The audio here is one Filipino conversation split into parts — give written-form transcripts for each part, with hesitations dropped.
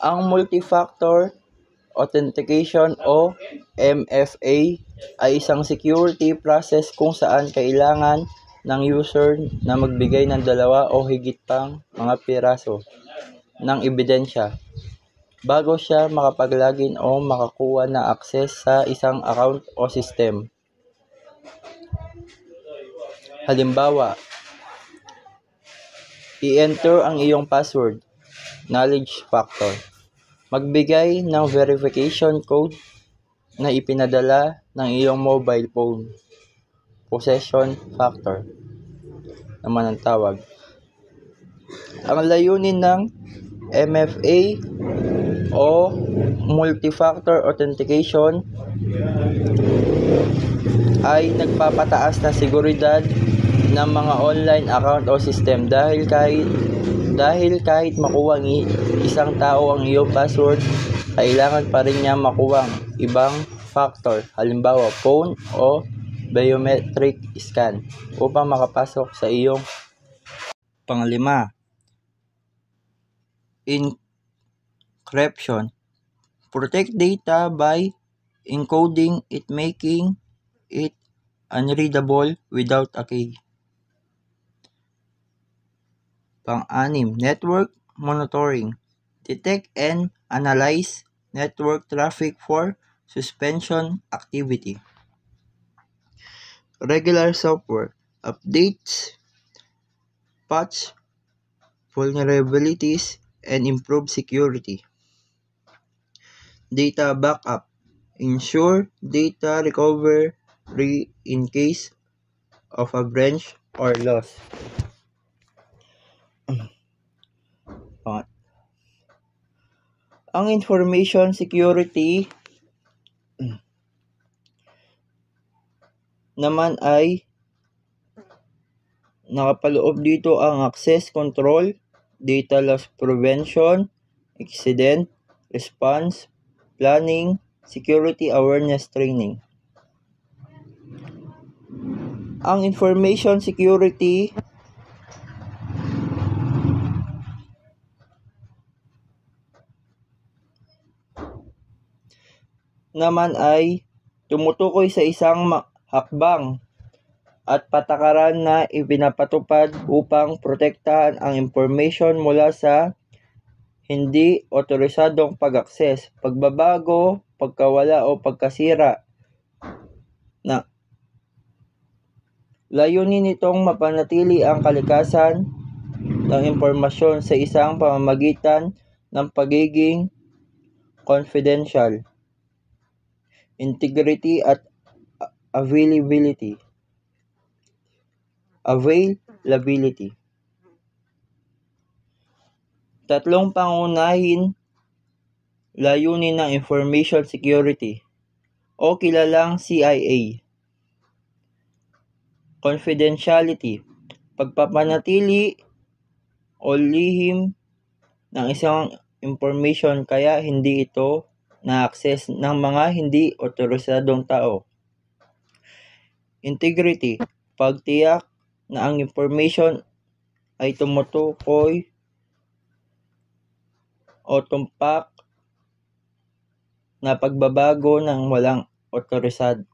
Ang multi-factor authentication o MFA ay isang security process kung saan kailangan ng user na magbigay ng dalawa o higit pang mga piraso ng ebidensya bago siya makapag-login o makakuha ng access sa isang account o system. Halimbawa, i-enter ang iyong password, knowledge factor. Magbigay ng verification code na ipinadala ng iyong mobile phone, possession factor naman ang tawag. Ang layunin ng MFA o multi-factor authentication ay nagpapataas na seguridad ng mga online account o system dahil kahit makuha ng isang tao ang iyong password, kailangan pa rin niya makuha ang ibang factor, halimbawa phone o biometric scan, upang makapasok sa iyong. Panglima, encryption. Protect data by encoding it, making it unreadable without a key. Pang-anim, network monitoring. Detect and analyze network traffic for suspension activity. Regular software updates, patch vulnerabilities, and improve security. Data backup. Ensure data recovery in case of a breach or loss. Ang information security naman ay nakapaloob dito ang access control, data loss prevention, incident response planning, security awareness training. Ang information security naman ay tumutukoy sa isang hakbang at patakaran na ipinapatupad upang protektahan ang information mula sa hindi otorisadong pag-access, pagbabago, pagkawala o pagkasira. Layunin nitong mapanatili ang kalikasan ng impormasyon sa isang pamamagitan ng pagiging confidential, integrity at availability. Tatlong pangunahing layunin ng information security o kilalang CIA. Confidentiality, pagpapanatili o lihim ng isang information kaya hindi ito na-access ng mga hindi otorisadong tao. Integrity, pagtiyak na ang information ay tumutukoy o tumpak na pagbabago ng walang otorisasyon.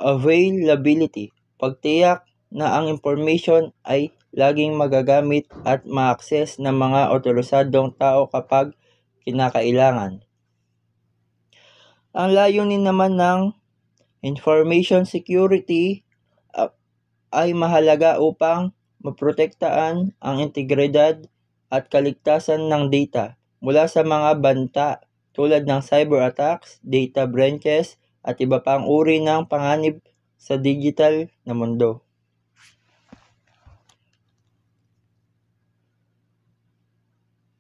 Availability, pagtiyak na ang information ay laging magagamit at ma-access ng mga otorisadong tao kapag kinakailangan. Ang layunin naman ng information security ay mahalaga upang maprotektahan ang integridad at kaligtasan ng data mula sa mga banta tulad ng cyber attacks, data breaches, at iba pang uri ng panganib sa digital na mundo.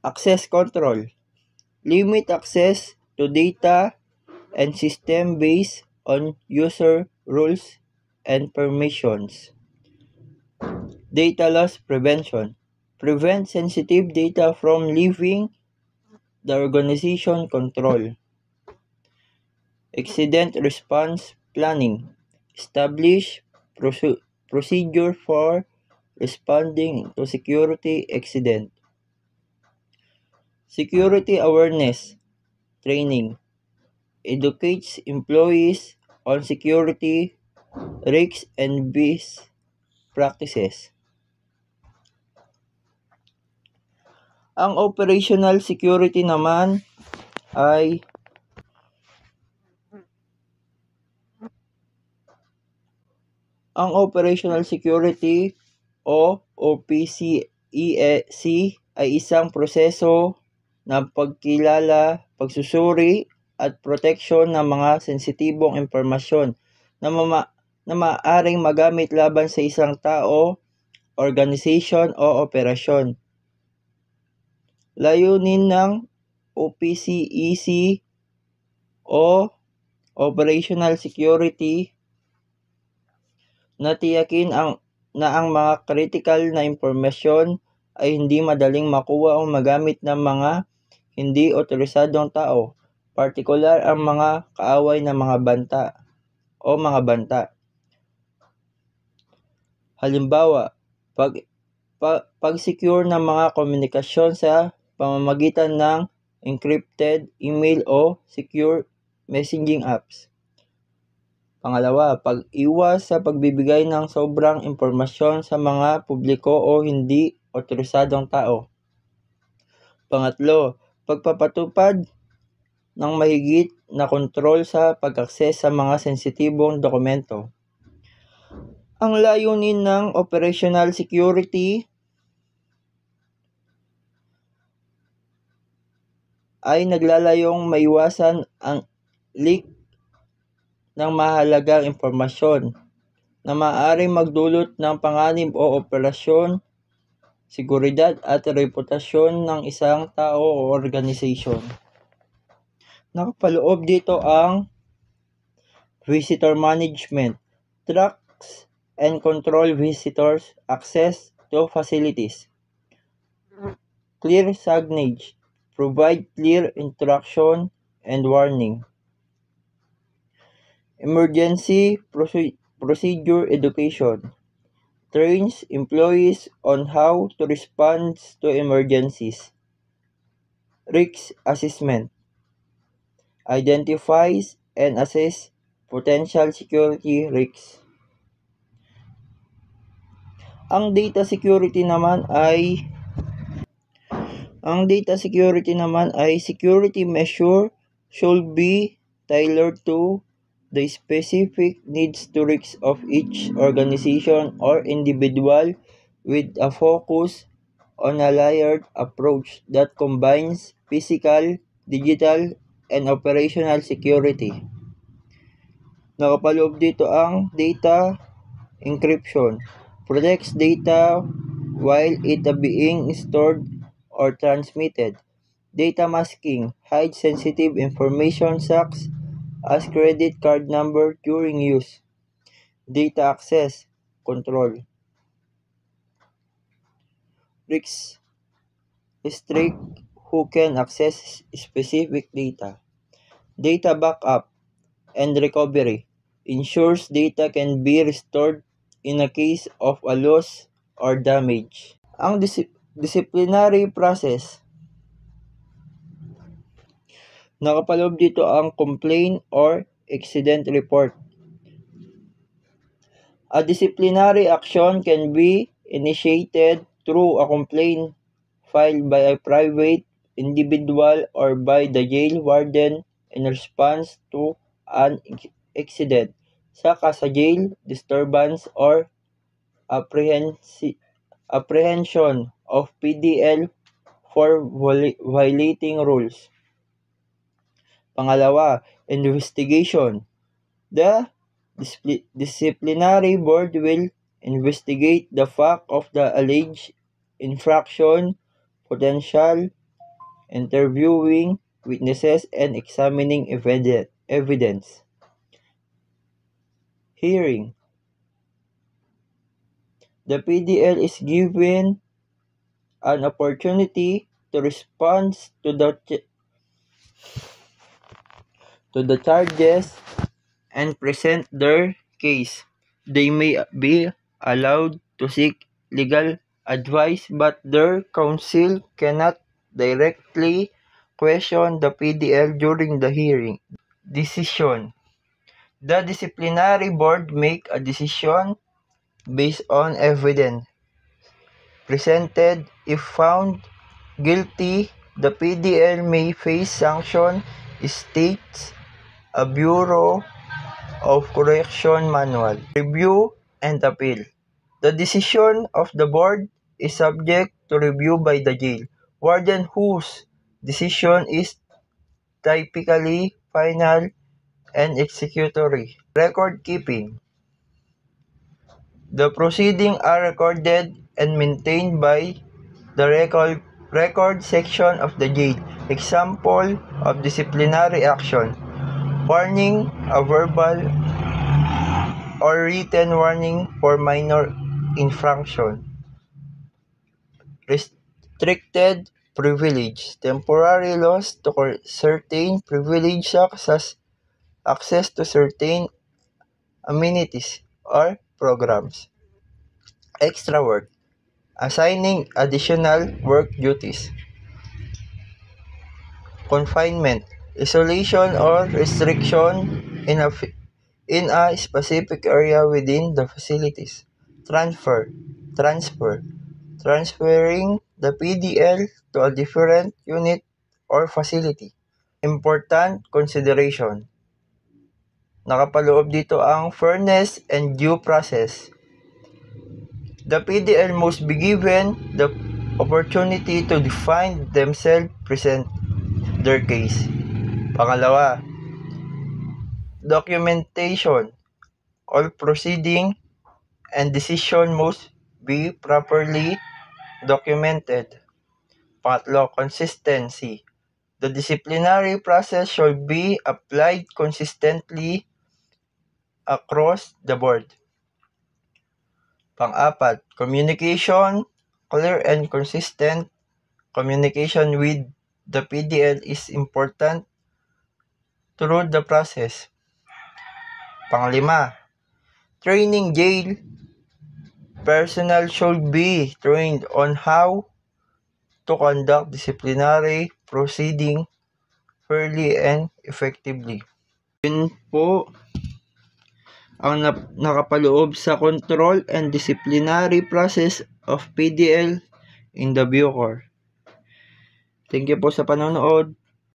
Access control. Limit access to data and system based on user rules and permissions. Data loss prevention. Prevent sensitive data from leaving the organization control. Incident response planning. Establish procedure for responding to security incident. Security awareness training educates employees on security risks and best practices. Ang operational security naman ay o OPC-EC ay isang proseso ng pagkilala, pagsusuri at proteksyon ng mga sensitibong impormasyon na maaaring magamit laban sa isang tao, organisasyon o operasyon. Layunin ng OPC-EC o Operational Security na tiyakin na ang mga critical na impormasyon ay hindi madaling makuha o magamit ng mga hindi otorisadong tao, partikular ang mga kaaway ng mga banta. Halimbawa, pag-secure ng mga komunikasyon sa pamamagitan ng encrypted email o secure messaging apps. Pangalawa, pag-iwas sa pagbibigay ng sobrang impormasyon sa mga publiko o hindi otorisadong tao. Pangatlo, pagpapatupad ng mahigit na kontrol sa pag-access sa mga sensitibong dokumento. Ang layunin ng operational security ay naglalayong maiwasan ang leak ng mahalagang impormasyon na maaaring magdulot ng panganib o operasyon, seguridad at reputasyon ng isang tao o organisasyon. Nakapaloob dito ang visitor management, tracks and control visitors' access to facilities. Clear signage, provide clear instruction and warning. Emergency procedure education trains employees on how to respond to emergencies. Risk assessment identifies and assess potential security risks. Ang data security naman ay security measure should be tailored to the specific needs to risks of each organization or individual with a focus on a layered approach that combines physical, digital, and operational security. Nakapaloob dito ang data encryption. Protects data while it being stored or transmitted. Data masking hides sensitive information such as credit card number during use. Data access control. Restrict who can access specific data. Data backup and recovery ensures data can be restored in a case of a loss or damage. Ang disciplinary process. Nakapaloob dito ang complaint or accident report. A disciplinary action can be initiated through a complaint filed by a private individual or by the jail warden in response to an accident, such as a jail disturbance or apprehension of PDL for violating rules. Pangalawa, investigation. The disciplinary board will investigate the fact of the alleged infraction, potential, interviewing witnesses, and examining evidence. Hearing. The PDL is given an opportunity to respond to the charges and present their case. They may be allowed to seek legal advice, but their counsel cannot directly question the PDL during the hearing. Decision. The disciplinary board make a decision based on evidence presented. If found guilty, the PDL may face sanction, states a Bureau of Correction manual, review, and appeal. The decision of the board is subject to review by the jail warden, whose decision is typically final and executory. Record keeping. The proceedings are recorded and maintained by the record section of the jail. Example of disciplinary action: warning, a verbal or written warning for minor infraction. Restricted privilege, temporary loss to certain privilege such as access to certain amenities or programs. Extra work, assigning additional work duties. Confinement, isolation or restriction in a specific area within the facilities. Transferring the PDL to a different unit or facility. Important consideration. Nakapaloob dito ang fairness and due process. The PDL must be given the opportunity to defend themselves, present their case. Pangalawa, documentation. All proceeding and decision must be properly documented. Pangatlo, consistency. The disciplinary process should be applied consistently across the board. Pang-apat, communication. Clear and consistent communication with the PDL is important through the process. Pang-lima, training. Jail personnel should be trained on how to conduct disciplinary proceeding fairly and effectively. Yun po ang nakapaloob sa control and disciplinary process of PDL in the Bucor. Thank you po sa panonood.